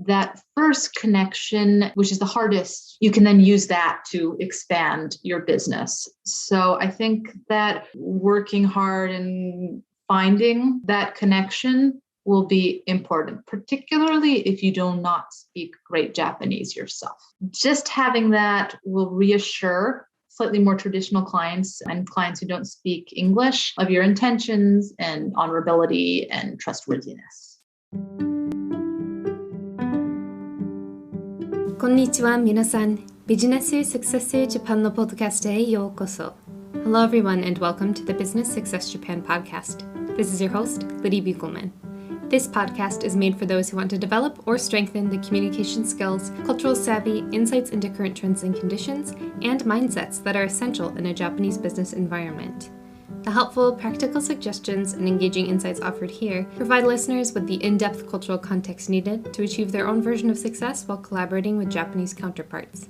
that first connection, which is the hardest, you can then use that to expand your business. So I think that working hard and finding that connection will be important, particularly if you do not speak great Japanese yourself. Just having that will reassure slightly more traditional clients and clients who don't speak English of your intentions and honorability and trustworthiness. こんにちは皆さん、ビジネスサクセスジャパンのポッドキャストへようこそ。Hello everyone and welcome to the Business Success Japan podcast. This is your host, Liddy Buchelman. This podcast is made for those who want to develop or strengthen the communication skills, cultural savvy, insights into current trends and conditions, and mindsets that are essential in a Japanese business environment. The helpful, practical suggestions and engaging insights offered here provide listeners with the in-depth cultural context needed to achieve their own version of success while collaborating with Japanese counterparts.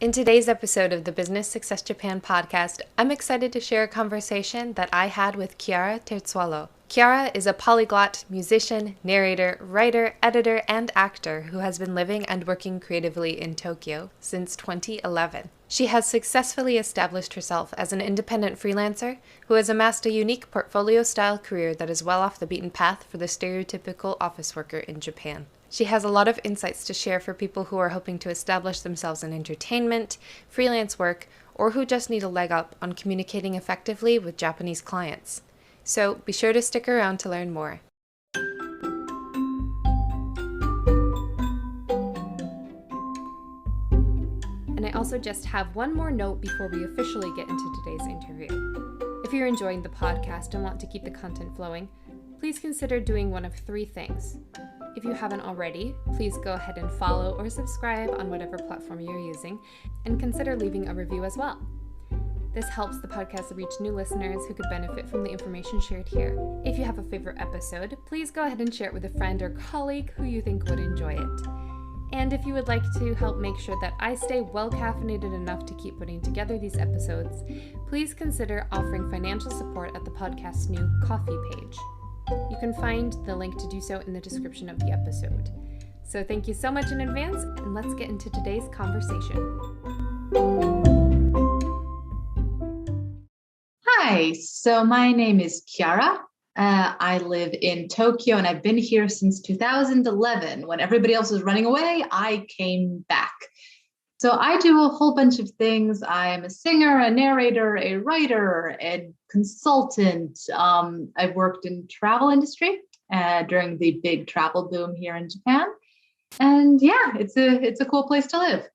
In today's episode of the Business Success Japan podcast, I'm excited to share a conversation that I had with Chiara Terzuolo. Chiara is a polyglot, musician, narrator, writer, editor, and actor who has been living and working creatively in Tokyo since 2011. She has successfully established herself as an independent freelancer who has amassed a unique portfolio-style career that is well off the beaten path for the stereotypical office worker in Japan. She has a lot of insights to share for people who are hoping to establish themselves in entertainment, freelance work, or who just need a leg up on communicating effectively with Japanese clients. So be sure to stick around to learn more. And I also just have one more note before we officially get into today's interview. If you're enjoying the podcast and want to keep the content flowing, please consider doing one of three things. If you haven't already, please go ahead and follow or subscribe on whatever platform you're using, and consider leaving a review as well. This helps the podcast reach new listeners who could benefit from the information shared here. If you have a favorite episode, please go ahead and share it with a friend or colleague who you think would enjoy it. And if you would like to help make sure that I stay well caffeinated enough to keep putting together these episodes, please consider offering financial support at the podcast's new Ko-fi page. You can find the link to do so in the description of the episode. So thank you so much in advance, and let's get into today's conversation. Hi, so my name is Chiara. I live in Tokyo, and I've been here since 2011. When everybody else was running away, I came back. So I do a whole bunch of things. I'm a singer, a narrator, a writer, a consultant. I've worked in travel industry during the big travel boom here in Japan. And yeah, it's a cool place to live.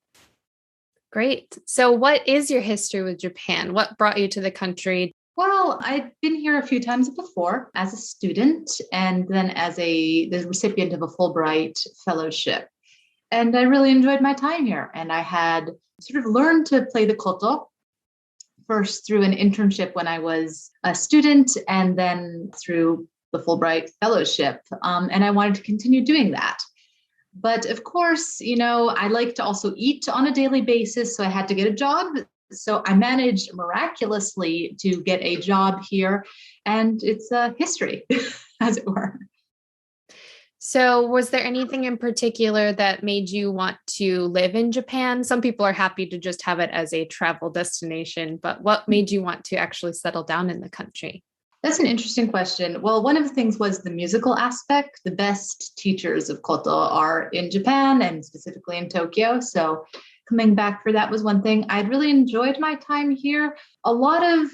Great. So what is your history with Japan? What brought you to the country? Well, I've been here a few times before as a student and then as the recipient of a Fulbright fellowship. And I really enjoyed my time here. And I had sort of learned to play the koto first through an internship when I was a student and then through the Fulbright fellowship. And I wanted to continue doing that. But of course, I like to also eat on a daily basis. So I had to get a job. So I managed miraculously to get a job here. And it's a history, as it were. So was there anything in particular that made you want to live in Japan? Some people are happy to just have it as a travel destination, but what made you want to actually settle down in the country? That's an interesting question. Well, one of the things was the musical aspect. The best teachers of koto are in Japan and specifically in Tokyo. So coming back for that was one thing. I'd really enjoyed my time here. A lot of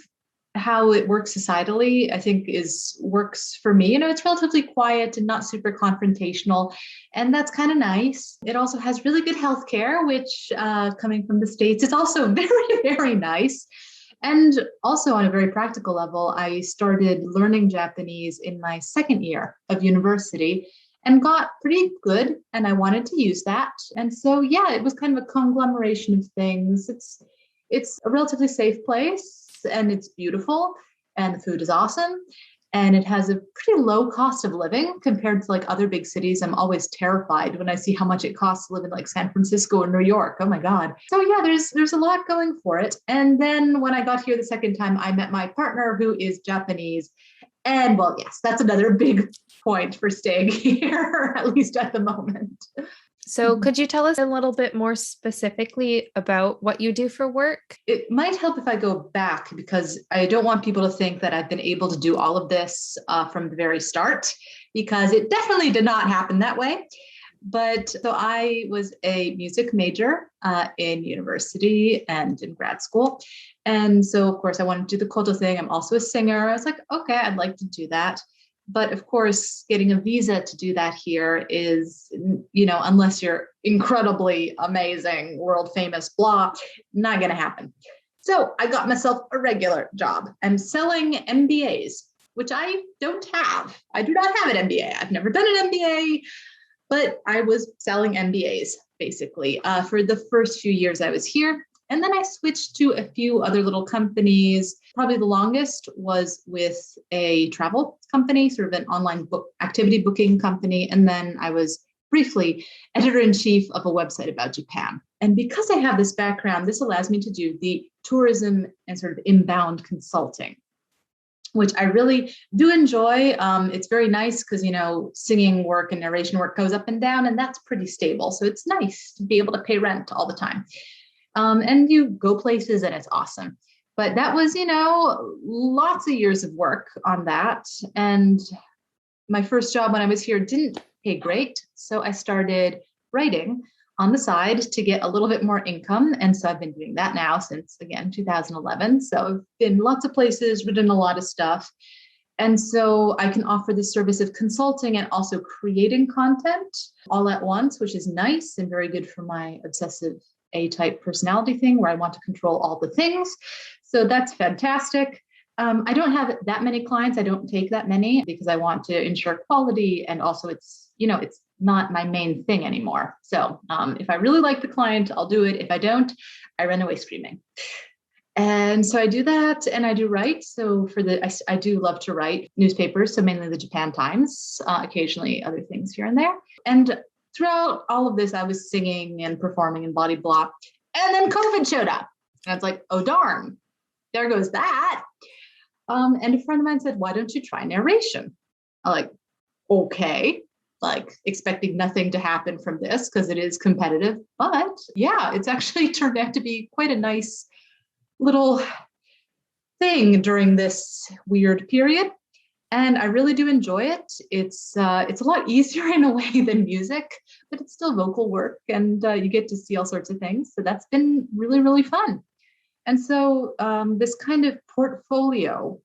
how it works societally, I think works for me. It's relatively quiet and not super confrontational. And that's kind of nice. It also has really good healthcare, which coming from the States is also very, very nice. And also on a very practical level, I started learning Japanese in my second year of university and got pretty good. And I wanted to use that. And so, yeah, it was kind of a conglomeration of things. It's a relatively safe place. And it's beautiful and the food is awesome. And it has a pretty low cost of living compared to other big cities. I'm always terrified when I see how much it costs to live in San Francisco or New York. Oh my God. So yeah, there's a lot going for it. And then when I got here the second time, I met my partner who is Japanese. And well, yes, that's another big point for staying here, at least at the moment. So could you tell us a little bit more specifically about what you do for work? It might help if I go back, because I don't want people to think that I've been able to do all of this from the very start, because it definitely did not happen that way. But so I was a music major in university and in grad school. And so, of course, I wanted to do the koto thing. I'm also a singer. I was like, okay, I'd like to do that. But of course, getting a visa to do that here is, unless you're incredibly amazing, world famous, blah, not going to happen. So I got myself a regular job. I'm selling MBAs, which I don't have. I do not have an MBA. I've never done an MBA, but I was selling MBAs basically for the first few years I was here. And then I switched to a few other little companies. Probably the longest was with a travel company, sort of an online activity booking company. And then I was briefly editor-in-chief of a website about Japan. And because I have this background, this allows me to do the tourism and sort of inbound consulting, which I really do enjoy. It's very nice because, singing work and narration work goes up and down, and that's pretty stable. So it's nice to be able to pay rent all the time. And you go places and it's awesome. But that was, lots of years of work on that. And my first job when I was here didn't pay great. So I started writing on the side to get a little bit more income. And so I've been doing that now since, again, 2011. So I've been lots of places, written a lot of stuff. And so I can offer the service of consulting and also creating content all at once, which is nice and very good for my obsessive A-type personality thing where I want to control all the things. So that's fantastic. I don't have that many clients. I don't take that many because I want to ensure quality. And also it's not my main thing anymore. So if I really like the client, I'll do it. If I don't, I run away screaming. And so I do that and I do write. So I do love to write newspapers. So mainly the Japan Times, occasionally other things here and there. And throughout all of this, I was singing and performing and blah, blah. And then COVID showed up. And I was like, oh, darn, there goes that. And a friend of mine said, why don't you try narration? I'm like, okay, like expecting nothing to happen from this because it is competitive. But yeah, it's actually turned out to be quite a nice little thing during this weird period. And I really do enjoy it. It's a lot easier in a way than music, but it's still vocal work and you get to see all sorts of things. So that's been really, really fun. And so this kind of portfolio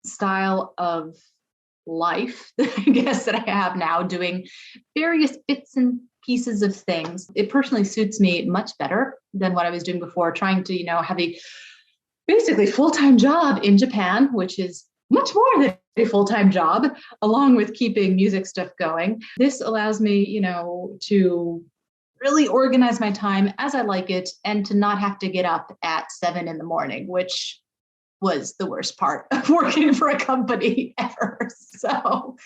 style of life, I guess, that I have now, doing various bits and pieces of things, it personally suits me much better than what I was doing before, trying to, have a basically full-time job in Japan, which is much more than a full-time job, along with keeping music stuff going. This allows me, to really organize my time as I like it and to not have to get up at 7 a.m, which was the worst part of working for a company ever. So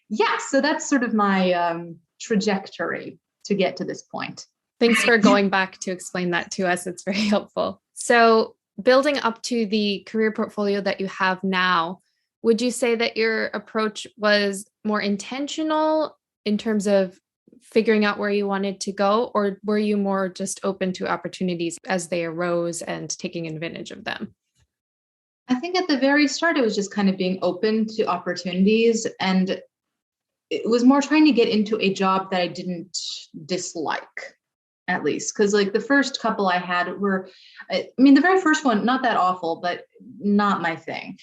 yeah, so that's sort of my trajectory to get to this point. Thanks for going back to explain that to us. It's very helpful. So building up to the career portfolio that you have now, would you say that your approach was more intentional in terms of figuring out where you wanted to go, or were you more just open to opportunities as they arose and taking advantage of them? I think at the very start, it was just kind of being open to opportunities. And it was more trying to get into a job that I didn't dislike, at least. Because like the first couple I had were, the very first one, not that awful, but not my thing.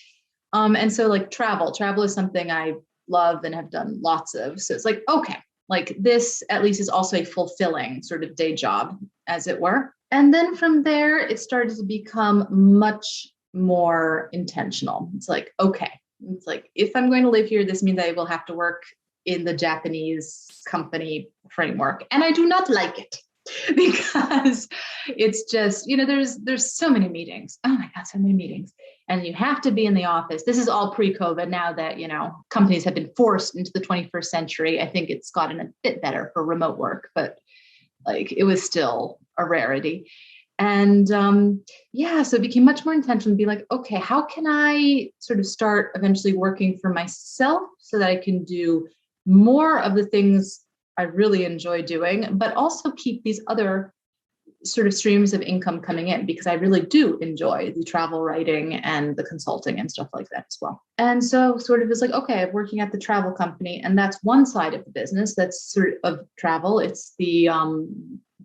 And so like travel is something I love and have done lots of. So it's like, okay, like this at least is also a fulfilling sort of day job, as it were. And then from there, it started to become much more intentional. It's like, okay, it's like, if I'm going to live here, this means I will have to work in the Japanese company framework. And I do not like it because it's just, there's so many meetings. Oh my God, so many meetings. And you have to be in the office. This is all pre-COVID. Now that, companies have been forced into the 21st century, I think it's gotten a bit better for remote work, but like it was still a rarity. And so it became much more intentional to be like, okay, how can I sort of start eventually working for myself so that I can do more of the things I really enjoy doing, but also keep these other sort of streams of income coming in, because I really do enjoy the travel writing and the consulting and stuff like that as well. And so sort of is like, okay, I'm working at the travel company, and that's one side of the business. That's sort of travel. It's the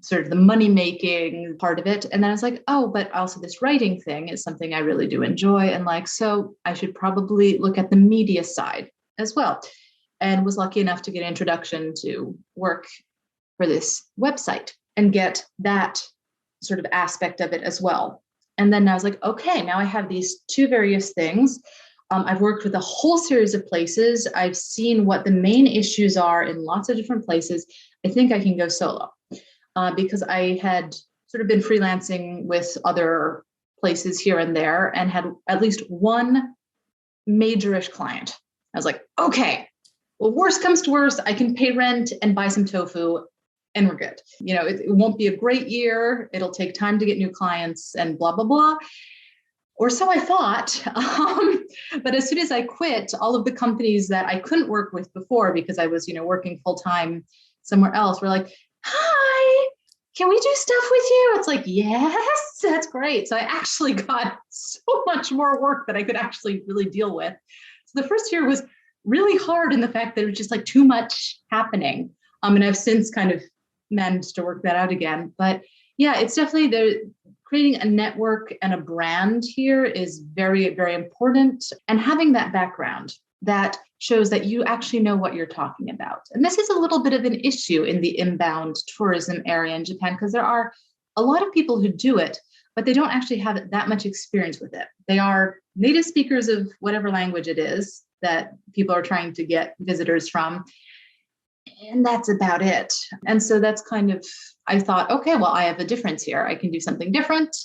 sort of the money making part of it. And then I was like, oh, but also this writing thing is something I really do enjoy. And like, so I should probably look at the media side as well. And was lucky enough to get an introduction to work for this website and get that sort of aspect of it as well. And then I was like, okay, now I have these two various things. I've worked with a whole series of places. I've seen what the main issues are in lots of different places. I think I can go solo. Because I had sort of been freelancing with other places here and there and had at least one majorish client. I was like, okay, well, worst comes to worst, I can pay rent and buy some tofu and we're good. It won't be a great year. It'll take time to get new clients and blah, blah, blah. Or so I thought. But as soon as I quit, all of the companies that I couldn't work with before because I was, working full time somewhere else were like, hi, can we do stuff with you? It's like, yes, that's great. So I actually got so much more work that I could actually really deal with. So the first year was really hard in the fact that it was just like too much happening. And I've since kind of managed to work that out again. But yeah, it's definitely creating a network and a brand here is very, very important. And having that background that shows that you actually know what you're talking about. And this is a little bit of an issue in the inbound tourism area in Japan, because there are a lot of people who do it, but they don't actually have that much experience with it. They are native speakers of whatever language it is that people are trying to get visitors from. And that's about it. And so that's kind of, I thought, okay, well, I have a difference here. I can do something different.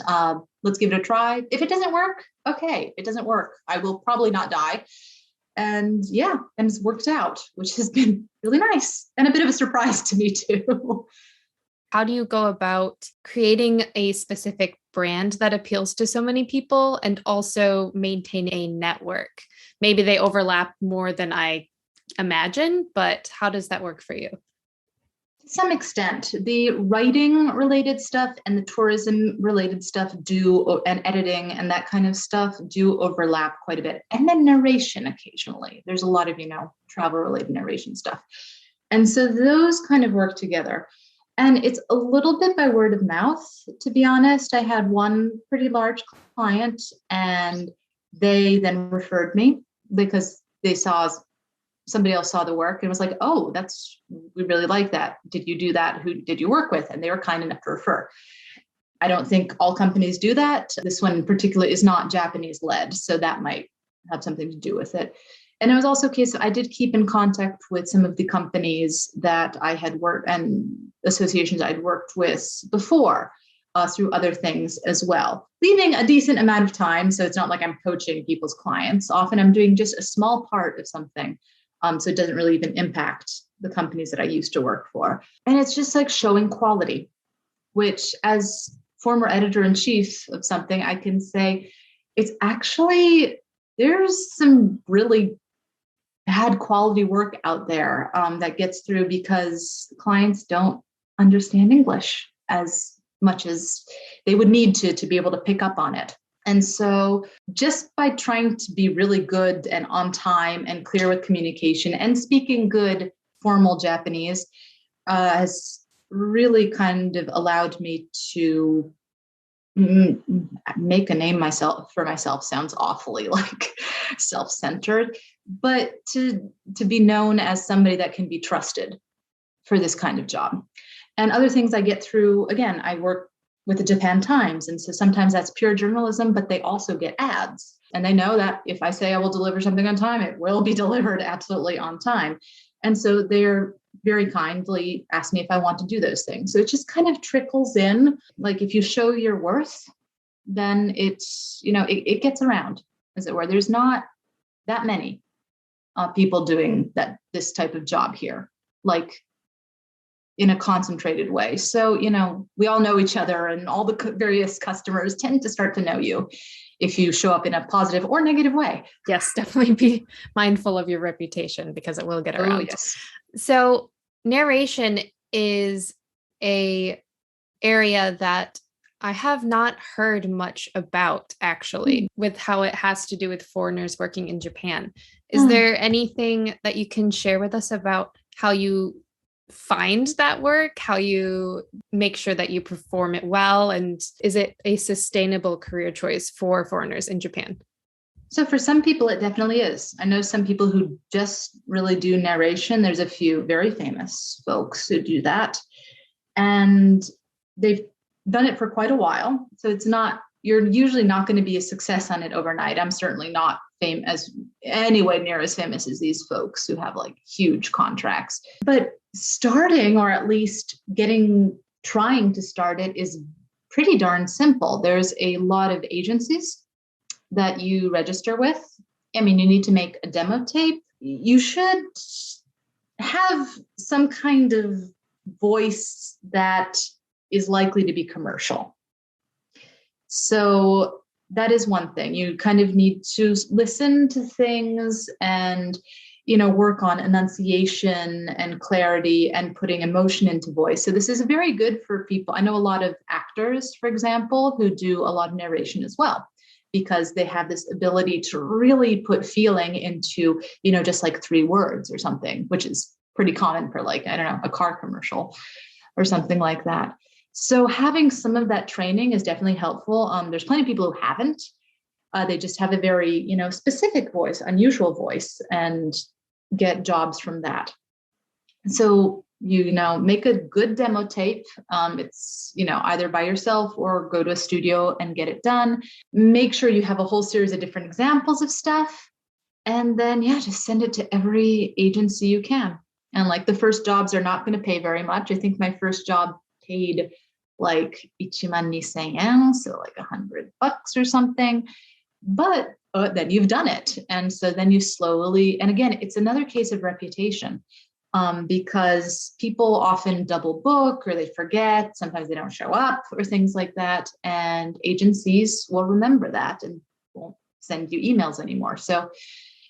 Let's give it a try. If it doesn't work, okay, it doesn't work. I will probably not die. And yeah, and it's worked out, which has been really nice and a bit of a surprise to me too. How do you go about creating a specific brand that appeals to so many people and also maintain a network? Maybe they overlap more than I imagine, but how does that work for you? To some extent, the writing related stuff and the tourism related stuff and editing and that kind of stuff do overlap quite a bit. And then narration occasionally. There's a lot of, travel related narration stuff. And so those kind of work together. And it's a little bit by word of mouth, to be honest. I had one pretty large client and they then referred me because somebody else saw the work and was like, oh, we really like that. Did you do that? Who did you work with? And they were kind enough to refer. I don't think all companies do that. This one in particular is not Japanese led, so that might have something to do with it. And it was also a case I did keep in contact with some of the companies that I had worked and associations I'd worked with before through other things as well, leaving a decent amount of time. So it's not like I'm poaching people's clients. Often I'm doing just a small part of something. So it doesn't really even impact the companies that I used to work for. And it's just like showing quality, which as former editor-in-chief of something, I can say it's actually, there's some really bad quality work out there that gets through because clients don't understand English as much as they would need to be able to pick up on it. And so just by trying to be really good and on time and clear with communication and speaking good formal Japanese has really kind of allowed me to make a name for myself sounds awfully like self-centered, but to be known as somebody that can be trusted for this kind of job. And other things I get through, again, I work with the Japan Times. And so sometimes that's pure journalism, but they also get ads. And they know that if I say I will deliver something on time, it will be delivered absolutely on time. And so they're very kindly ask me if I want to do those things. So it just kind of trickles in. Like if you show your worth, then it's, it gets around, as it were. There's not that many people doing this type of job here. Like in a concentrated way. So, we all know each other, and all the various customers tend to start to know you if you show up in a positive or negative way. Yes, definitely be mindful of your reputation because it will get around. Oh, yes. So narration is a area that I have not heard much about, actually, with how it has to do with foreigners working in Japan. Is there anything that you can share with us about how you find that work, how you make sure that you perform it well, and is it a sustainable career choice for foreigners in Japan? So for some people, it definitely is. I know some people who just really do narration. There's a few very famous folks who do that, and they've done it for quite a while. So you're usually not going to be a success on it overnight. I'm certainly not anywhere near as famous as these folks who have like huge contracts. But starting, or at least trying to start it, is pretty darn simple. There's a lot of agencies that you register with. I mean, you need to make a demo tape. You should have some kind of voice that is likely to be commercial. So that is one thing. You kind of need to listen to things and, work on enunciation and clarity and putting emotion into voice. So this is very good for people. I know a lot of actors, for example, who do a lot of narration as well, because they have this ability to really put feeling into, just like 3 words or something, which is pretty common for a car commercial or something like that. So having some of that training is definitely helpful. There's plenty of people who haven't. They just have a very, specific voice, unusual voice, and get jobs from that. So, make a good demo tape. It's, either by yourself or go to a studio and get it done. Make sure you have a whole series of different examples of stuff. And then, just send it to every agency you can. And the first jobs are not going to pay very much. I think my first job paid like 1,200 yen, so like $100 or something. But then you've done it. And so then you slowly, and again, it's another case of reputation, because people often double book or they forget. Sometimes they don't show up or things like that. And agencies will remember that and won't send you emails anymore. So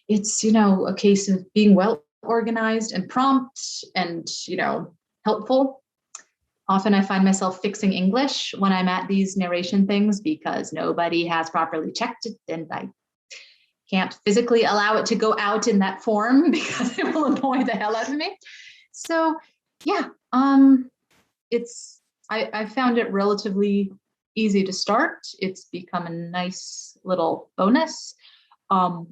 it's, a case of being well organized and prompt and, helpful. Often I find myself fixing English when I'm at these narration things because nobody has properly checked it, and I can't physically allow it to go out in that form because it will annoy the hell out of me. So yeah, I found it relatively easy to start. It's become a nice little bonus. I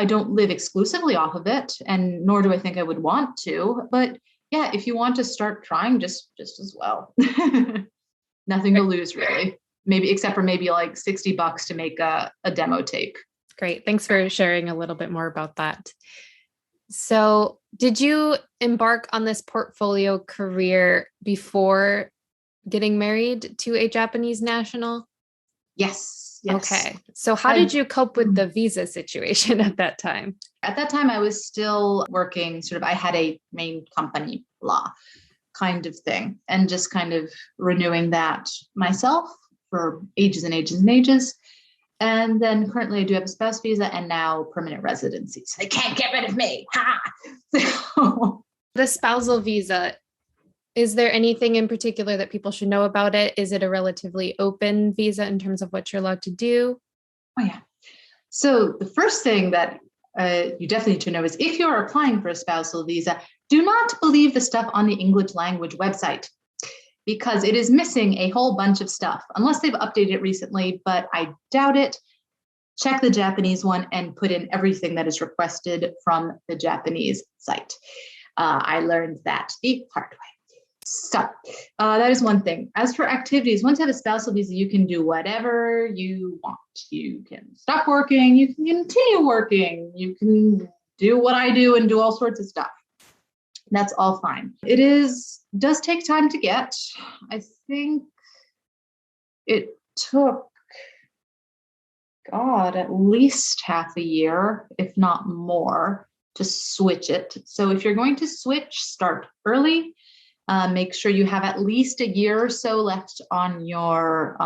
don't live exclusively off of it, and nor do I think I would want to, but yeah, if you want to start trying, just as well. Nothing to lose, really. Maybe, except for maybe like $60 to make a demo tape. Great. Thanks for sharing a little bit more about that. So did you embark on this portfolio career before getting married to a Japanese national? Yes. Okay. So how did you cope with the visa situation at that time? At that time, I was still working I had a main company law kind of thing, and just kind of renewing that myself for ages and ages and ages. And then currently I do have a spouse visa and now permanent residency. So they can't get rid of me. Ha! So. The spousal visa, is there anything in particular that people should know about it? Is it a relatively open visa in terms of what you're allowed to do? Oh, yeah. So the first thing that you definitely need to know is if you're applying for a spousal visa, do not believe the stuff on the English language website, because it is missing a whole bunch of stuff, unless they've updated it recently, but I doubt it. Check the Japanese one and put in everything that is requested from the Japanese site. I learned that the hard way. So that is one thing. As for activities, once you have a spousal visa, you can do whatever you want. You can stop working, you can continue working, you can do what I do and do all sorts of stuff. That's all fine. It does take time to get. I think it took, at least half a year, if not more, to switch it. So if you're going to switch, start early. Make sure you have at least a year or so left on your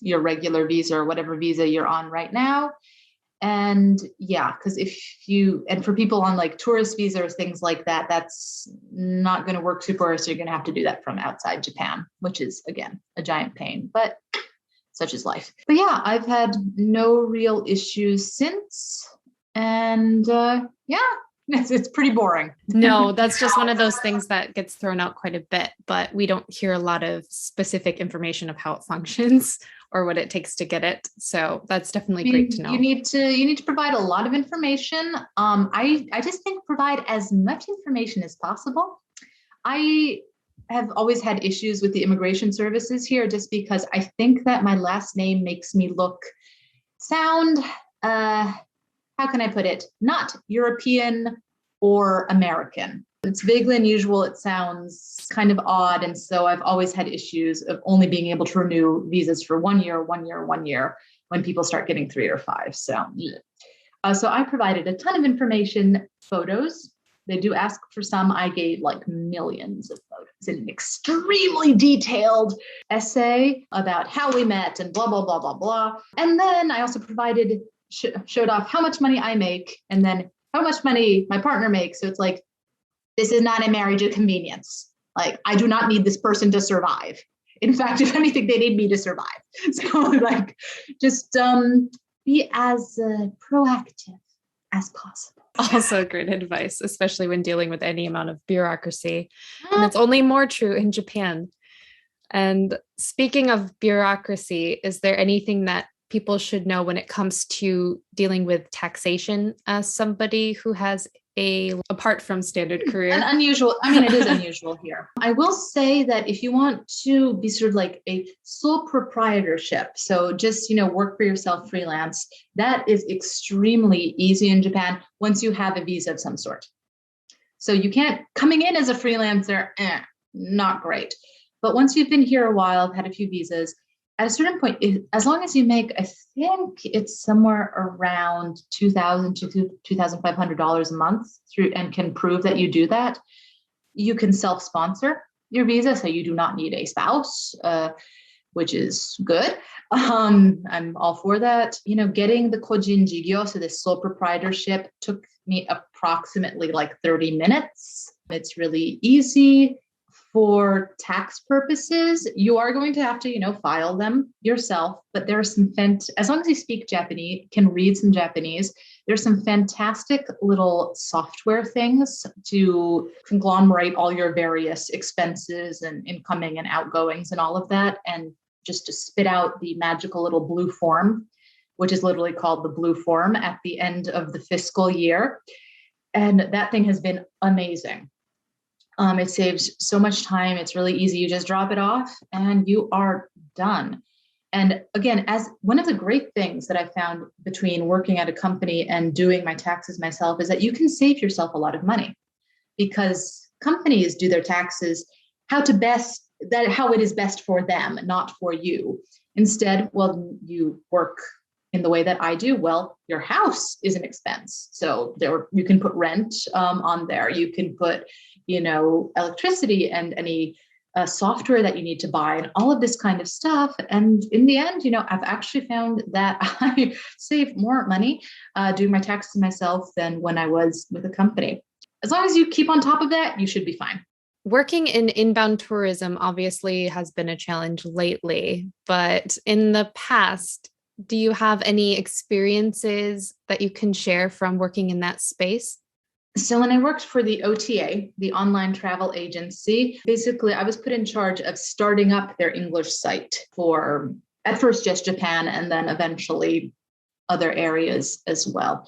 regular visa or whatever visa you're on right now. And yeah, because and for people on like tourist visa or things like that, that's not going to work super. So you're going to have to do that from outside Japan, which is, again, a giant pain, but such is life. But yeah, I've had no real issues since. And it's pretty boring. No, that's just one of those things that gets thrown out quite a bit, but we don't hear a lot of specific information of how it functions or what it takes to get it. So that's definitely great to know. You need to provide a lot of information. I just think provide as much information as possible. I have always had issues with the immigration services here just because I think that my last name makes me sound, how can I put it? Not European or American. It's vaguely unusual. It sounds kind of odd. And so I've always had issues of only being able to renew visas for 1 year when people start getting 3 or 5. So I provided a ton of information, photos. They do ask for some. I gave like millions of photos in an extremely detailed essay about how we met and blah, blah, blah, blah, blah. And then I also showed off how much money I make and then how much money my partner makes. So it's like, this is not a marriage of convenience. Like, I do not need this person to survive. In fact, if anything, they need me to survive. So like, just be as proactive as possible. Also great advice, especially when dealing with any amount of bureaucracy. And it's only more true in Japan. And speaking of bureaucracy, is there anything that people should know when it comes to dealing with taxation as somebody who has apart from standard career? It is unusual here. I will say that if you want to be sort of like a sole proprietorship, so just, work for yourself, freelance, that is extremely easy in Japan once you have a visa of some sort. So you can't, coming in as a freelancer, not great. But once you've been here a while, I've had a few visas, at a certain point, as long as you make, I think it's somewhere around $2,000 to $2,500 a month and can prove that you do that, you can self-sponsor your visa. So you do not need a spouse, which is good. I'm all for that. Getting the kojin jigyo, so this sole proprietorship, took me approximately like 30 minutes. It's really easy. For tax purposes, you are going to have to, file them yourself, but there are some, as long as you speak Japanese, can read some Japanese, there's some fantastic little software things to conglomerate all your various expenses and incoming and outgoings and all of that, and just to spit out the magical little blue form, which is literally called the blue form at the end of the fiscal year. And that thing has been amazing. It saves so much time. It's really easy. You just drop it off and you are done. And again, as one of the great things that I found between working at a company and doing my taxes myself is that you can save yourself a lot of money, because companies do their taxes how it is best for them, not for you. Instead, you work in the way that I do. Well, your house is an expense. So you can put rent on there. You can put electricity and any software that you need to buy and all of this kind of stuff. And in the end, I've actually found that I save more money doing my taxes myself than when I was with a company. As long as you keep on top of that, you should be fine. Working in inbound tourism obviously has been a challenge lately, but in the past, do you have any experiences that you can share from working in that space? So when I worked for the OTA, the online travel agency, basically I was put in charge of starting up their English site for, at first just Japan, and then eventually other areas as well.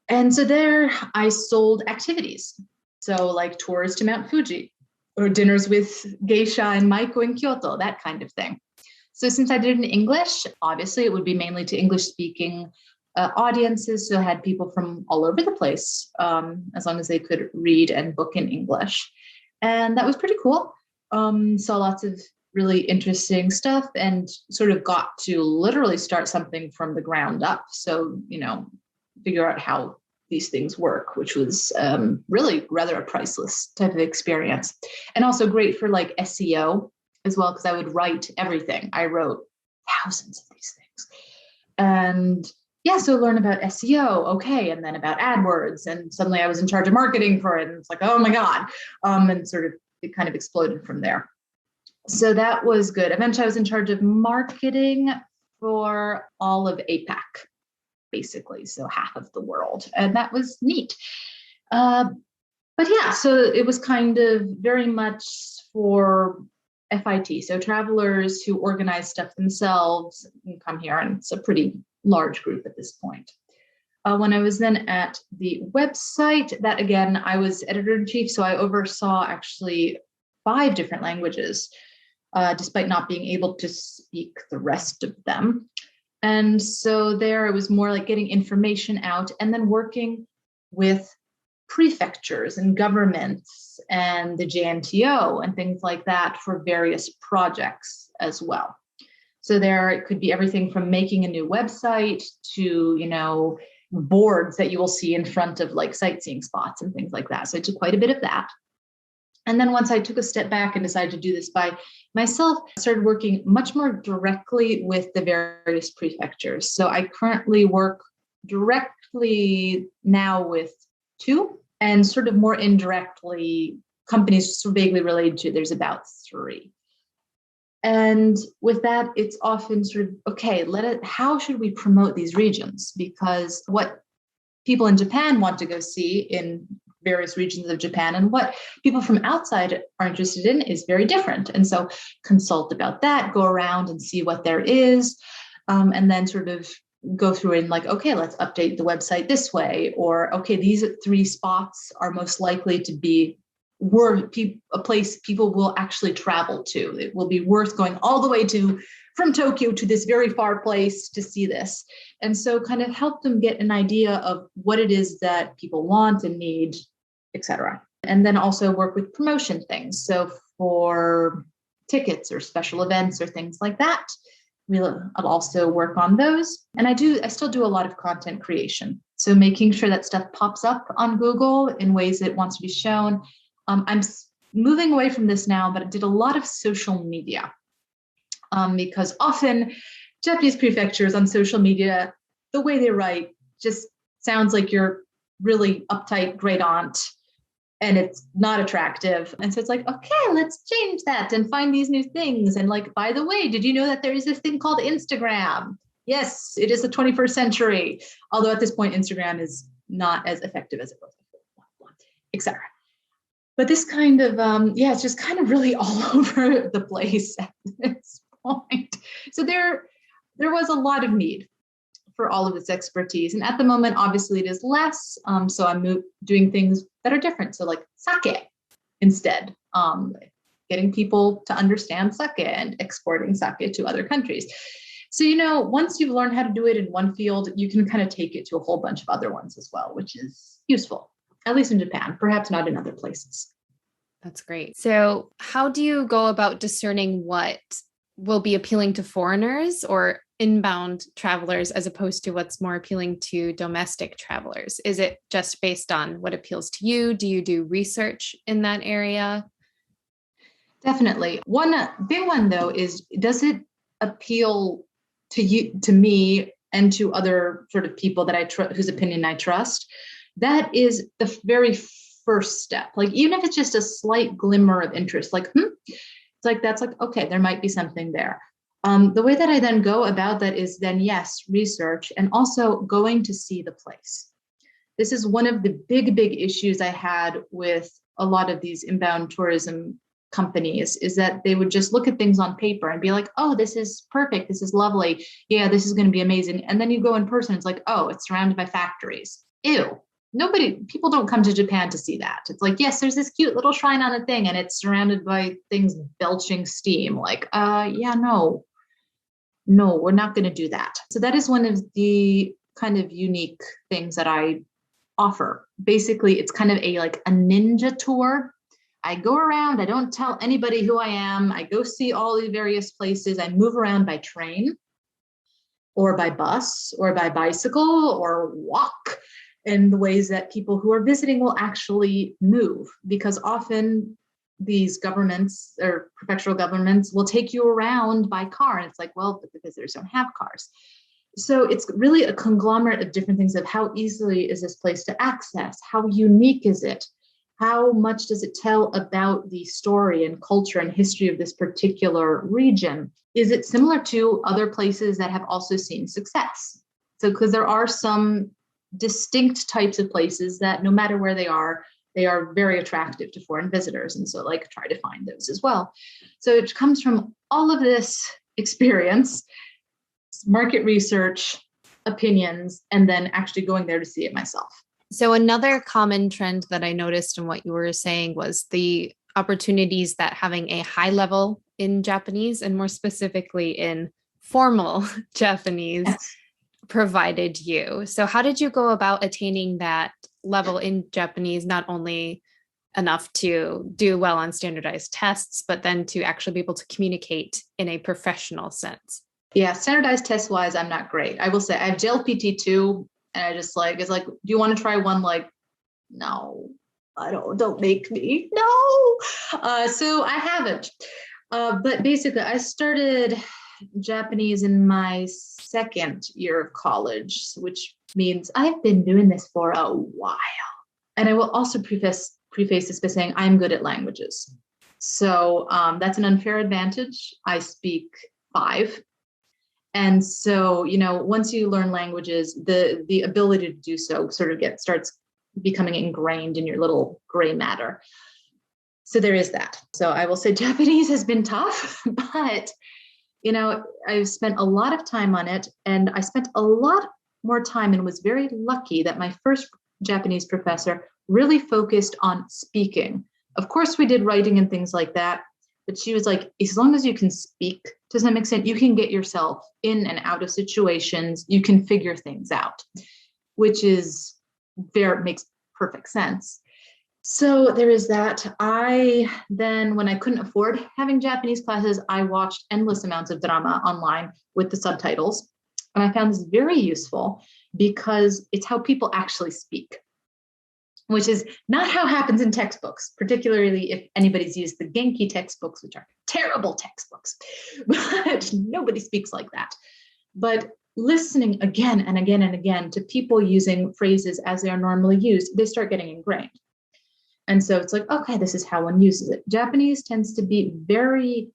And so there I sold activities. So like tours to Mount Fuji or dinners with geisha and maiko in Kyoto, that kind of thing. So since I did it in English, obviously it would be mainly to English speaking audiences. So I had people from all over the place, as long as they could read and book in English. And that was pretty cool. Saw lots of really interesting stuff and sort of got to literally start something from the ground up. So, figure out how these things work, which was really rather a priceless type of experience. And also great for like SEO as well, because I would write everything. I wrote thousands of these things. And yeah, so learn about SEO, okay, and then about AdWords. And suddenly I was in charge of marketing for it. And it's like, oh my God. And sort of it kind of exploded from there. So that was good. Eventually I was in charge of marketing for all of APAC, basically, so half of the world. And that was neat. But yeah, so it was kind of very much for FIT. So travelers who organize stuff themselves can come here, and it's a pretty large group at this point. When I was then at the website, that again, I was editor-in-chief, so I oversaw actually 5 different languages, despite not being able to speak the rest of them. And so there it was more like getting information out and then working with prefectures and governments and the JNTO and things like that for various projects as well. So there it could be everything from making a new website to, you know, boards that you will see in front of like sightseeing spots and things like that. So I did quite a bit of that. And then once I took a step back and decided to do this by myself, I started working much more directly with the various prefectures. So I currently work directly now with 2 and sort of more indirectly companies sort of vaguely related to, there's about 3. And with that, it's often sort of, okay, how should we promote these regions? Because what people in Japan want to go see in various regions of Japan and what people from outside are interested in is very different. And so consult about that, go around and see what there is, and then sort of go through and like, okay, let's update the website this way, or okay, these 3 spots are most likely to be a place people will actually travel to. It will be worth going all the way from Tokyo to this very far place to see this. And so kind of help them get an idea of what it is that people want and need, etc. And then also work with promotion things. So for tickets or special events or things like that, I'll also work on those. And I still do a lot of content creation. So making sure that stuff pops up on Google in ways it wants to be shown. I'm moving away from this now, but I did a lot of social media because often Japanese prefectures on social media, the way they write just sounds like you're really uptight great aunt, and it's not attractive. And so it's like, okay, let's change that and find these new things. And like, by the way, did you know that there is this thing called Instagram? Yes, it is the 21st century. Although at this point, Instagram is not as effective as it was before, etc. But this kind of, it's just kind of really all over the place at this point. So there was a lot of need for all of this expertise. And at the moment, obviously it is less. So I'm doing things that are different. So like sake instead, getting people to understand sake and exporting sake to other countries. So, you know, once you've learned how to do it in one field, you can kind of take it to a whole bunch of other ones as well, which is useful. At least in Japan, perhaps not in other places. That's great. So how do you go about discerning what will be appealing to foreigners or inbound travelers as opposed to what's more appealing to domestic travelers? Is it just based on what appeals to you? Do you do research in that area? Definitely. One big one, though, is does it appeal to me and to other sort of people that whose opinion I trust? That is the very first step. Like, even if it's just a slight glimmer of interest, like, it's like, that's like, okay, there might be something there. The way that I then go about that is then, yes, research and also going to see the place. This is one of the big issues I had with a lot of these inbound tourism companies, is that they would just look at things on paper and be like, oh, this is perfect. This is lovely. Yeah, this is going to be amazing. And then you go in person, it's like, oh, it's surrounded by factories. Ew. People don't come to Japan to see that. It's like, yes, there's this cute little shrine on a thing and it's surrounded by things belching steam. Like, no, we're not going to do that. So that is one of the kind of unique things that I offer. Basically, it's kind of a ninja tour. I go around, I don't tell anybody who I am. I go see all the various places. I move around by train or by bus or by bicycle or walk. and the ways that people who are visiting will actually move, because often these governments or prefectural governments will take you around by car. And it's like, well, but the visitors don't have cars. So it's really a conglomerate of different things of how easily is this place to access? How unique is it? How much does it tell about the story and culture and history of this particular region? Is it similar to other places that have also seen success? So, because there are some distinct types of places that no matter where they are very attractive to foreign visitors. And so like try to find those as well. So it comes from all of this experience, market research, opinions, and then actually going there to see it myself. So another common trend that I noticed in what you were saying was the opportunities that having a high level in Japanese, and more specifically in formal Japanese, Yes. provided you. So how did you go about attaining that level in Japanese, not only enough to do well on standardized tests, but then to actually be able to communicate in a professional sense? Yeah, standardized test wise, I'm not great. I will say I have JLPT 2, and I just like, it's like, do you want to try one? Like, no, I don't make me. No. So I haven't. But basically, I started Japanese in my second year of college, which means I've been doing this for a while. And I will also preface this by saying I'm good at languages. So that's an unfair advantage. I speak 5. And so, once you learn languages, the ability to do so sort of starts becoming ingrained in your little gray matter. So there is that. So I will say Japanese has been tough, but I've spent a lot of time on it, and I spent a lot more time and was very lucky that my first Japanese professor really focused on speaking. Of course, we did writing and things like that, but she was like, as long as you can speak to some extent, you can get yourself in and out of situations, you can figure things out, which makes perfect sense. So there is that. When I couldn't afford having Japanese classes, I watched endless amounts of drama online with the subtitles. And I found this very useful because it's how people actually speak, which is not how it happens in textbooks, particularly if anybody's used the Genki textbooks, which are terrible textbooks, but nobody speaks like that. But listening again and again and again to people using phrases as they are normally used, they start getting ingrained. And so it's like, okay, this is how one uses it. Japanese tends to be very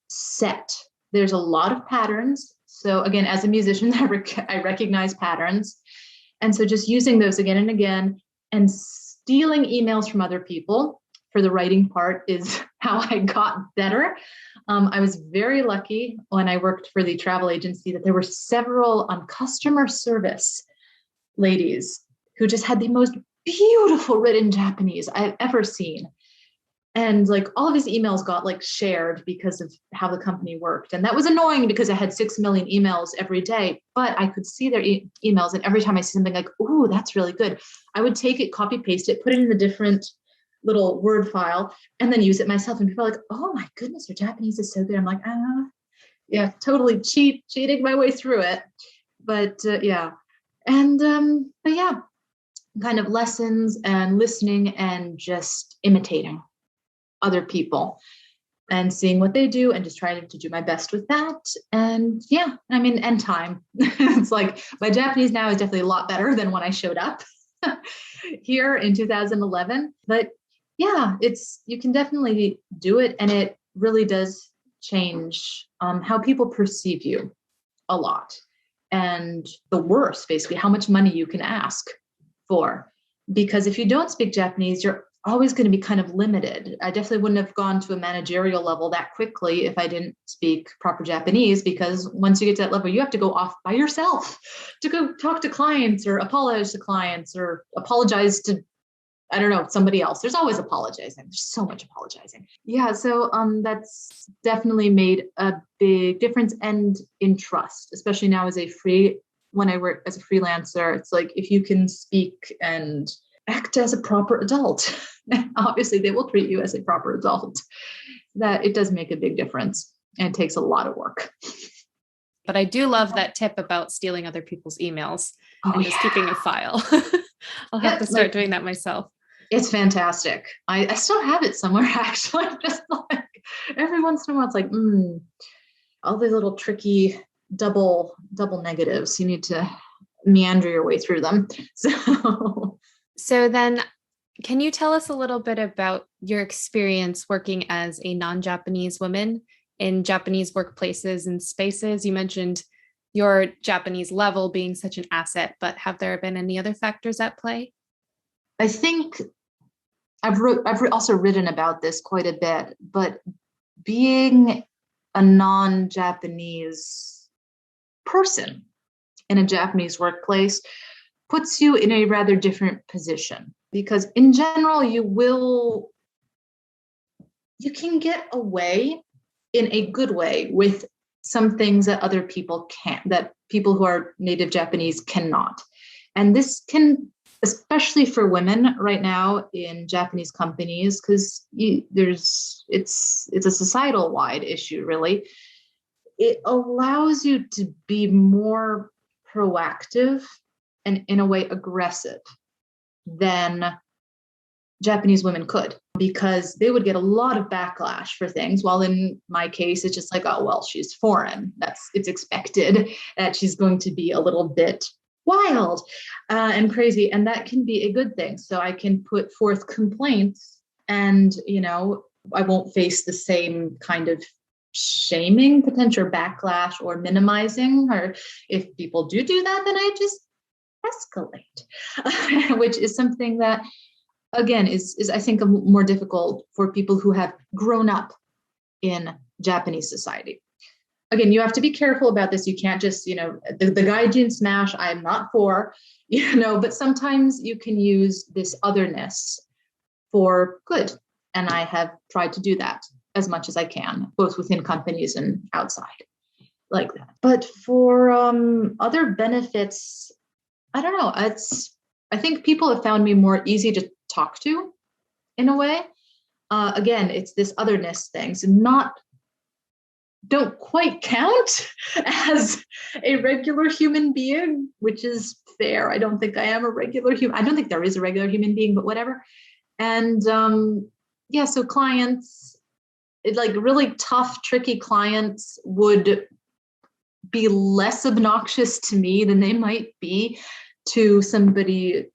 set. There's a lot of patterns. So again, as a musician, I recognize patterns. And so just using those again and again and stealing emails from other people for the writing part is how I got better. I was very lucky when I worked for the travel agency that there were several customer service ladies who just had the most beautiful written Japanese I've ever seen. And like all of his emails got like shared because of how the company worked. And that was annoying because I had 6 million emails every day, but I could see their emails. And every time I see something like, ooh, that's really good, I would take it, copy, paste it, put it in the different little Word file, and then use it myself. And people are like, oh my goodness, your Japanese is so good. I'm like, yeah, totally cheating my way through it. But yeah. And but yeah, kind of lessons and listening and just imitating other people and seeing what they do and just trying to do my best with that. And yeah, and time. It's like my Japanese now is definitely a lot better than when I showed up here in 2011. But yeah, you can definitely do it. And it really does change how people perceive you a lot. And the worst, basically, how much money you can ask for. Because if you don't speak Japanese, you're always going to be kind of limited. I definitely wouldn't have gone to a managerial level that quickly if I didn't speak proper Japanese, because once you get to that level, you have to go off by yourself to go talk to clients or apologize to clients or apologize to, I don't know, somebody else. There's always apologizing. There's so much apologizing. Yeah. So that's definitely made a big difference, and in trust, especially now when I work as a freelancer. It's like, if you can speak and act as a proper adult, obviously they will treat you as a proper adult. That it does make a big difference, and it takes a lot of work. But I do love that tip about stealing other people's emails. and just keeping a file. I'll have to start doing that myself. It's fantastic. I still have it somewhere, actually. Just like every once in a while, it's like, all these little tricky double negatives. You need to meander your way through them. So then, can you tell us a little bit about your experience working as a non-Japanese woman in Japanese workplaces and spaces? You mentioned your Japanese level being such an asset, but have there been any other factors at play? I think I've also written about this quite a bit, but being a non-Japanese person in a Japanese workplace puts you in a rather different position, because in general, you can get away in a good way with some things that other people can't, that people who are native Japanese cannot. And this can, especially for women right now in Japanese companies, because it's a societal wide issue, really. It allows you to be more proactive and in a way aggressive than Japanese women could, because they would get a lot of backlash for things. While in my case, it's just like, oh, well, she's foreign. It's expected that she's going to be a little bit wild and crazy. And that can be a good thing. So I can put forth complaints and, I won't face the same kind of shaming, potential backlash or minimizing. Or if people do that, then I just escalate, which is something that, again, is I think more difficult for people who have grown up in Japanese society. Again, you have to be careful about this. You can't just, the gaijin smash, I'm not for, but sometimes you can use this otherness for good. And I have tried to do that as much as I can, both within companies and outside like that. But for other benefits, I don't know. I think people have found me more easy to talk to in a way. Again, it's this otherness thing. So don't quite count as a regular human being, which is fair. I don't think I am a regular human. I don't think there is a regular human being, but whatever. And so clients, like really tough, tricky clients would be less obnoxious to me than they might be to somebody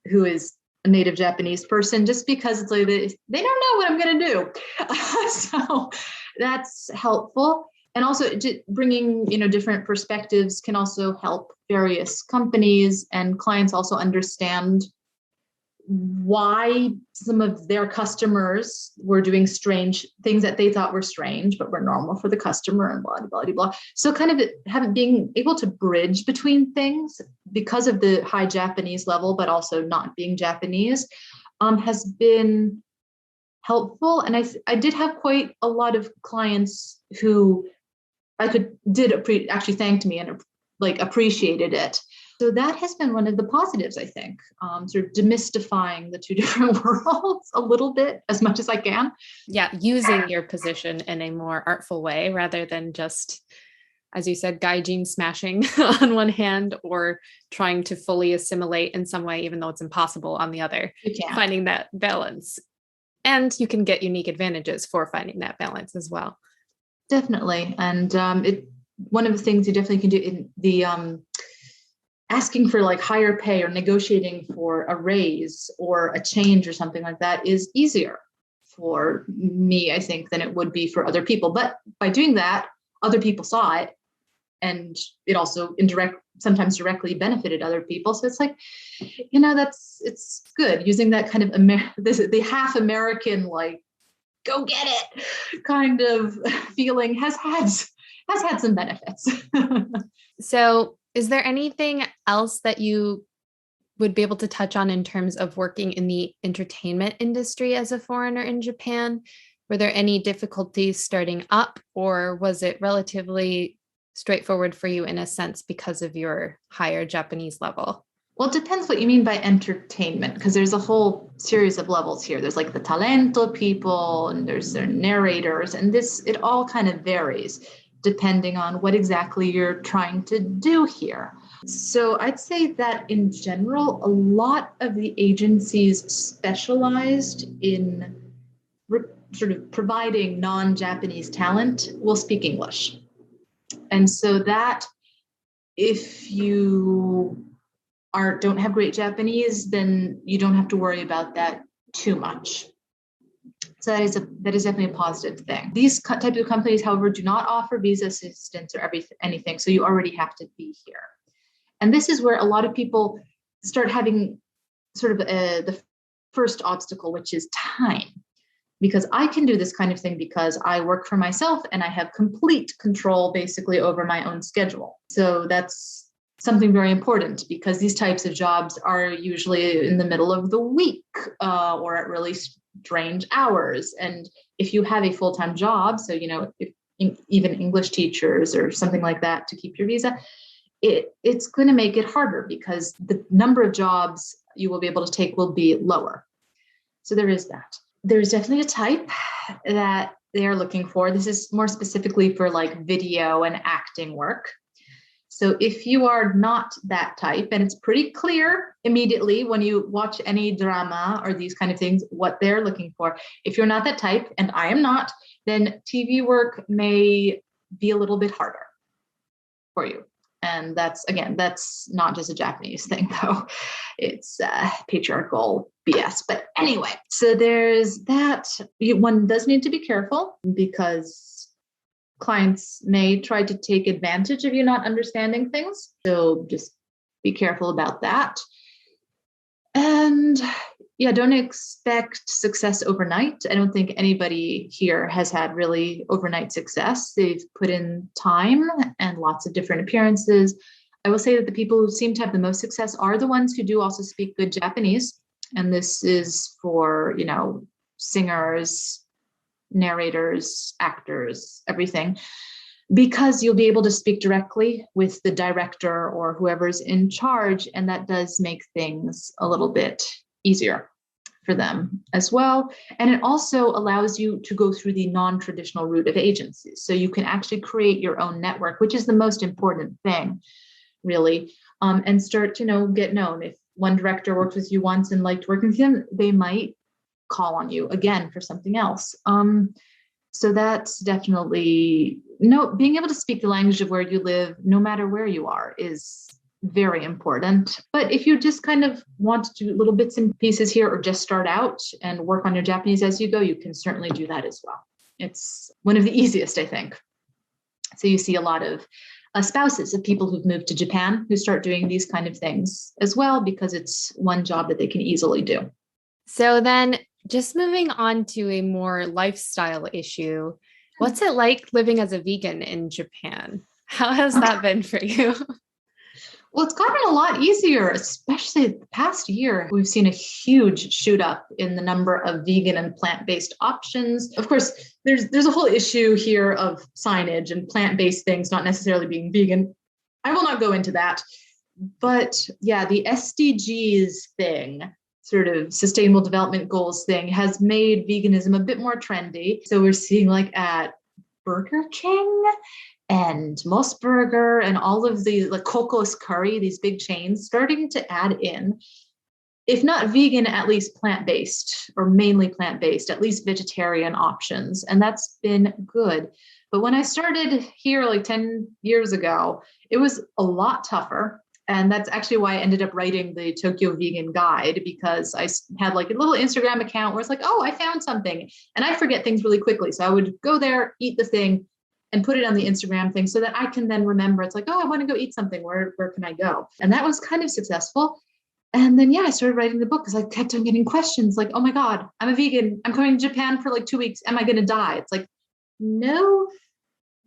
who is a native Japanese person, just because it's like they don't know what I'm going to do. So that's helpful. And also bringing, different perspectives can also help various companies and clients also understand why some of their customers were doing strange things that they thought were strange, but were normal for the customer, and blah, blah, blah, blah. So kind of being able to bridge between things because of the high Japanese level, but also not being Japanese, has been helpful. And I did have quite a lot of clients who actually thanked me and appreciated it. So that has been one of the positives, I think, sort of demystifying the two different worlds a little bit, as much as I can. Yeah, using your position in a more artful way rather than just, as you said, gaijin smashing on one hand, or trying to fully assimilate in some way, even though it's impossible on the other, finding that balance. And you can get unique advantages for finding that balance as well. Definitely. And one of the things you definitely can do in the asking for higher pay or negotiating for a raise or a change or something like that is easier for me, I think, than it would be for other people. But by doing that, other people saw it, and it also sometimes directly benefited other people. So it's it's good using that kind of the half American, go get it kind of feeling has had some benefits. So is there anything else that you would be able to touch on in terms of working in the entertainment industry as a foreigner in Japan? Were there any difficulties starting up, or was it relatively straightforward for you in a sense because of your higher Japanese level? Well, it depends what you mean by entertainment, because there's a whole series of levels here. There's the talento people, and there's their narrators, and it all kind of varies depending on what exactly you're trying to do here. So I'd say that in general, a lot of the agencies specialized in sort of providing non-Japanese talent will speak English. And so that if you don't have great Japanese, then you don't have to worry about that too much. So that is definitely a positive thing. These types of companies, however, do not offer visa assistance or anything. So you already have to be here. And this is where a lot of people start having sort of the first obstacle, which is time. Because I can do this kind of thing because I work for myself and I have complete control basically over my own schedule. So that's something very important because these types of jobs are usually in the middle of the week or at really strange hours. And if you have a full-time job, so, even English teachers or something like that to keep your visa, it's going to make it harder because the number of jobs you will be able to take will be lower. So there is that. There's definitely a type that they are looking for. This is more specifically for like video and acting work. So if you are not that type, and it's pretty clear immediately when you watch any drama or these kind of things, what they're looking for. If you're not that type, and I am not, then TV work may be a little bit harder for you. And that's not just a Japanese thing, though. It's patriarchal BS. But anyway, so there's that. One does need to be careful because clients may try to take advantage of you not understanding things. So just be careful about that. And yeah, don't expect success overnight. I don't think anybody here has had really overnight success. They've put in time and lots of different appearances. I will say that the people who seem to have the most success are the ones who do also speak good Japanese. And this is for, singers, narrators, actors, everything, because you'll be able to speak directly with the director or whoever's in charge. And that does make things a little bit easier for them as well. And it also allows you to go through the non-traditional route of agencies. So you can actually create your own network, which is the most important thing, really, and start to, get known. If one director worked with you once and liked working with them, they might call on you again for something else. So that's definitely, being able to speak the language of where you live, no matter where you are, is very important. But if you just kind of want to do little bits and pieces here or just start out and work on your Japanese as you go, you can certainly do that as well. It's one of the easiest, I think. So you see a lot of spouses of people who've moved to Japan who start doing these kind of things as well, because it's one job that they can easily do. So then just moving on to a more lifestyle issue, what's it like living as a vegan in Japan? How has that been for you? Well, it's gotten a lot easier, especially the past year. We've seen a huge shoot up in the number of vegan and plant-based options. Of course, there's a whole issue here of signage and plant-based things not necessarily being vegan. I will not go into that. But yeah, the SDGs thing, sort of sustainable development goals thing, has made veganism a bit more trendy. So we're seeing like at Burger King and Mossburger and all of the like Coco's Curry, these big chains starting to add in, if not vegan, at least plant-based, or mainly plant-based, at least vegetarian options. And that's been good. But when I started here like 10 years ago, it was a lot tougher. And that's actually why I ended up writing the Tokyo Vegan Guide, because I had like a little Instagram account where it's like, oh, I found something. And I forget things really quickly. So I would go there, eat the thing, and put it on the Instagram thing so that I can then remember. It's like, oh, I want to go eat something. Where can I go? And that was kind of successful. And then, I started writing the book because I kept on getting questions like, oh my God, I'm a vegan. I'm coming to Japan for like 2 weeks. Am I going to die? It's like, no,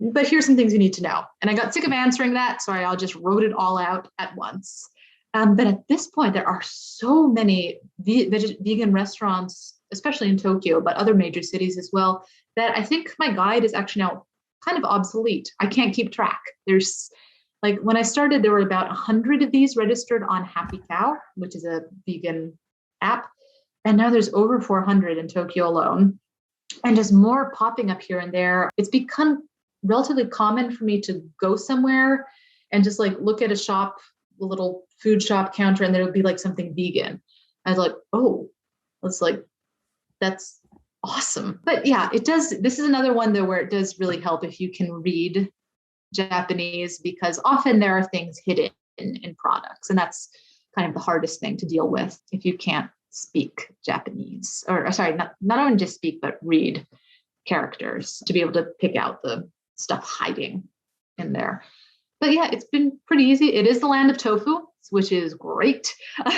but here's some things you need to know. And I got sick of answering that. So I just wrote it all out at once. But at this point, there are so many vegan restaurants, especially in Tokyo, but other major cities as well, that I think my guide is actually now kind of obsolete. I can't keep track. There's like, when I started, there were about 100 of these registered on Happy Cow, which is a vegan app. And now there's over 400 in Tokyo alone, and just more popping up here and there. It's become relatively common for me to go somewhere and just like look at a shop a little food shop counter and there would be like something vegan. I was like, oh, that's awesome. But yeah, it does. This is another one though, where it does really help if you can read Japanese, because often there are things hidden in products. And that's kind of the hardest thing to deal with if you can't speak Japanese, or sorry, not only just speak, but read characters, to be able to pick out the stuff hiding in there. But yeah, it's been pretty easy. It is the land of tofu, which is great.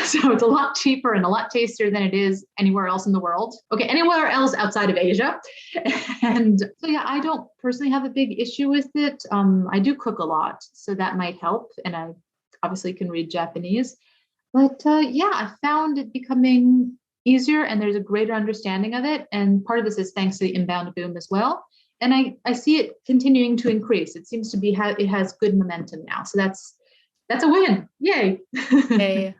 So it's a lot cheaper and a lot tastier than it is anywhere else in the world. Okay, anywhere else outside of Asia. And so yeah, I don't personally have a big issue with it. I do cook a lot, so that might help. And I obviously can read Japanese. But yeah, I found it becoming easier and there's a greater understanding of it. And part of this is thanks to the inbound boom as well. And I see it continuing to increase. It seems to be, it has good momentum now. So that's a win. Yay. Hey,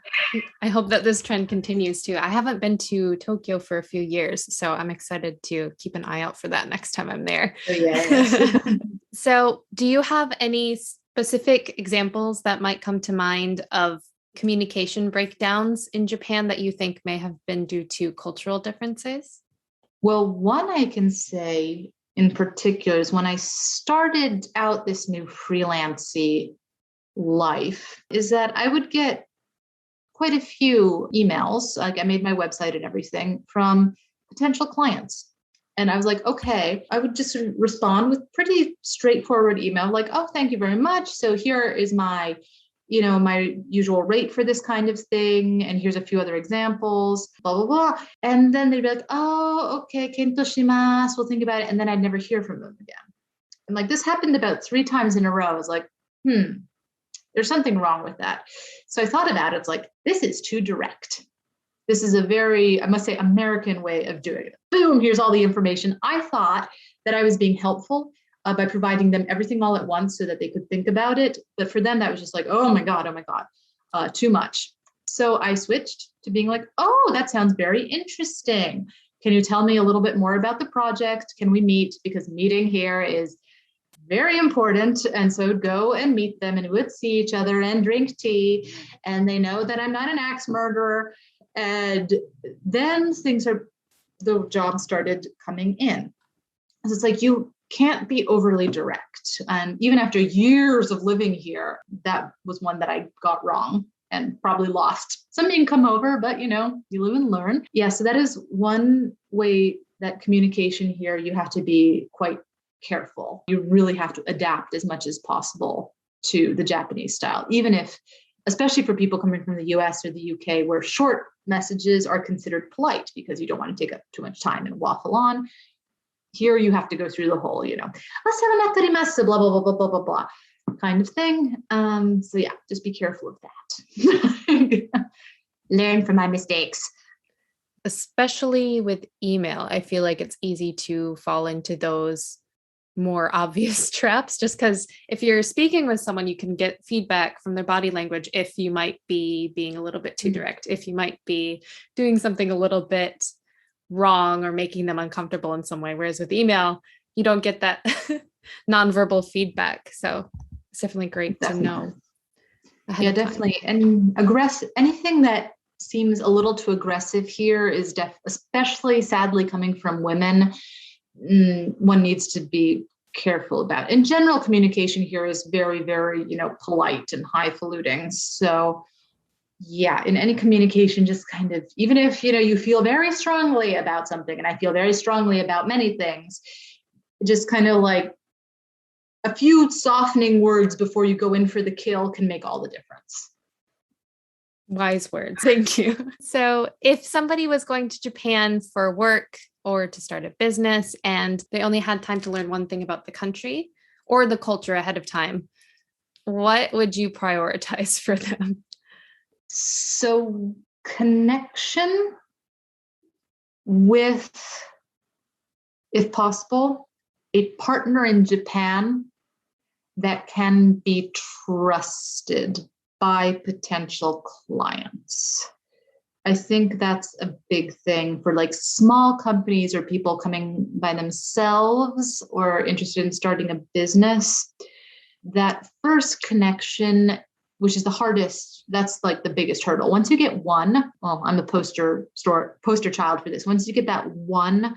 I hope that this trend continues too. I haven't been to Tokyo for a few years, so I'm excited to keep an eye out for that next time I'm there. Oh, yes. So do you have any specific examples that might come to mind of communication breakdowns in Japan that you think may have been due to cultural differences? Well, one I can say in particular is when I started out this new freelancing life, is that I would get quite a few emails, like I made my website and everything, from potential clients. And I was like, okay, I would just respond with pretty straightforward email, like, oh, thank you very much. So here is my usual rate for this kind of thing. And here's a few other examples, blah, blah, blah. And then they'd be like, oh, okay, kento shimasu, we'll think about it. And then I'd never hear from them again. And like, this happened about 3 times in a row. I was like, there's something wrong with that. So I thought about it. It's like, this is too direct. This is a very, I must say, American way of doing it. Boom, here's all the information. I thought that I was being helpful by providing them everything all at once so that they could think about it. But for them, that was just like, oh my God, too much. So I switched to being like, oh, that sounds very interesting. Can you tell me a little bit more about the project? Can we meet? Because meeting here is very important. And so go and meet them and we would see each other and drink tea. And they know that I'm not an axe murderer. And then the job started coming in. So it's like, you can't be overly direct. And even after years of living here, that was one that I got wrong and probably lost. Some didn't come over, but you live and learn. Yeah, so that is one way that communication here, you have to be quite careful. You really have to adapt as much as possible to the Japanese style, even if, especially for people coming from the US or the UK, where short messages are considered polite because you don't want to take up too much time and waffle on. Here you have to go through the whole, let's have a matarimasu, blah, blah, blah, blah, blah, blah, blah, kind of thing. So yeah, just be careful of that. Learn from my mistakes. Especially with email, I feel like it's easy to fall into those more obvious traps, just because if you're speaking with someone, you can get feedback from their body language if you might be being a little bit too direct, if you might be doing something a little bit wrong or making them uncomfortable in some way. Whereas with email, you don't get that nonverbal feedback. So it's definitely great to know. Yeah, definitely. And anything that seems a little too aggressive here is especially sadly coming from women. One needs to be careful about. In general, communication here is very, very, polite and highfalutin. So yeah, in any communication, just kind of, even if, you feel very strongly about something, and I feel very strongly about many things, just kind of like a few softening words before you go in for the kill can make all the difference. Wise words. Thank you. So if somebody was going to Japan for work or to start a business and they only had time to learn one thing about the country or the culture ahead of time, what would you prioritize for them? So connection with, if possible, a partner in Japan that can be trusted by potential clients. I think that's a big thing for like small companies or people coming by themselves or interested in starting a business. That first connection which is the hardest. That's like the biggest hurdle. Once you get one, well, I'm the poster child for this. Once you get that one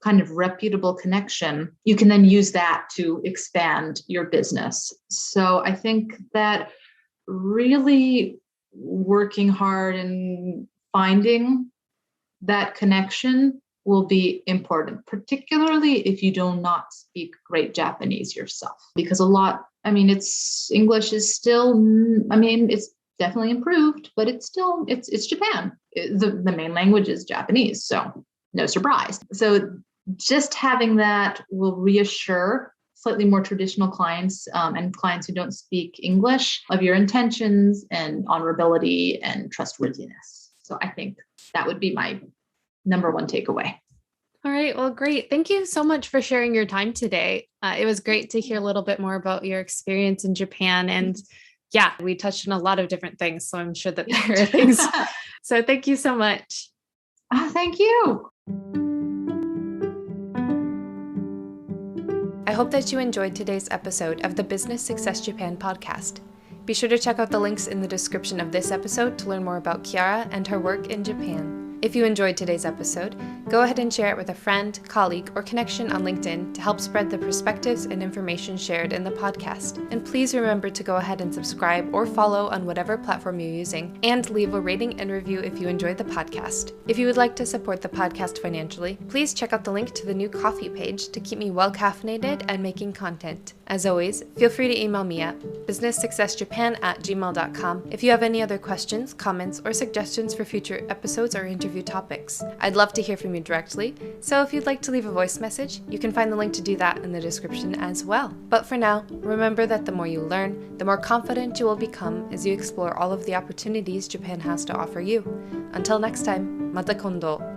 kind of reputable connection, you can then use that to expand your business. So I think that really working hard and finding that connection will be important, particularly if you do not speak great Japanese yourself, because English is still, it's definitely improved, but it's Japan. The main language is Japanese, so no surprise. So just having that will reassure slightly more traditional clients and clients who don't speak English of your intentions and honorability and trustworthiness. So I think that would be my number one takeaway. All right. Well, great. Thank you so much for sharing your time today. It was great to hear a little bit more about your experience in Japan. And yeah, we touched on a lot of different things. So I'm sure that there are things. So thank you so much. Thank you. I hope that you enjoyed today's episode of the Business Success Japan podcast. Be sure to check out the links in the description of this episode to learn more about Chiara and her work in Japan. If you enjoyed today's episode, go ahead and share it with a friend, colleague, or connection on LinkedIn to help spread the perspectives and information shared in the podcast. And please remember to go ahead and subscribe or follow on whatever platform you're using, and leave a rating and review if you enjoyed the podcast. If you would like to support the podcast financially, please check out the link to the new Ko-fi page to keep me well caffeinated and making content. As always, feel free to email me at businesssuccessjapan@gmail.com if you have any other questions, comments, or suggestions for future episodes or interview topics. I'd love to hear from you directly, so if you'd like to leave a voice message, you can find the link to do that in the description as well. But for now, remember that the more you learn, the more confident you will become as you explore all of the opportunities Japan has to offer you. Until next time, mata kondo.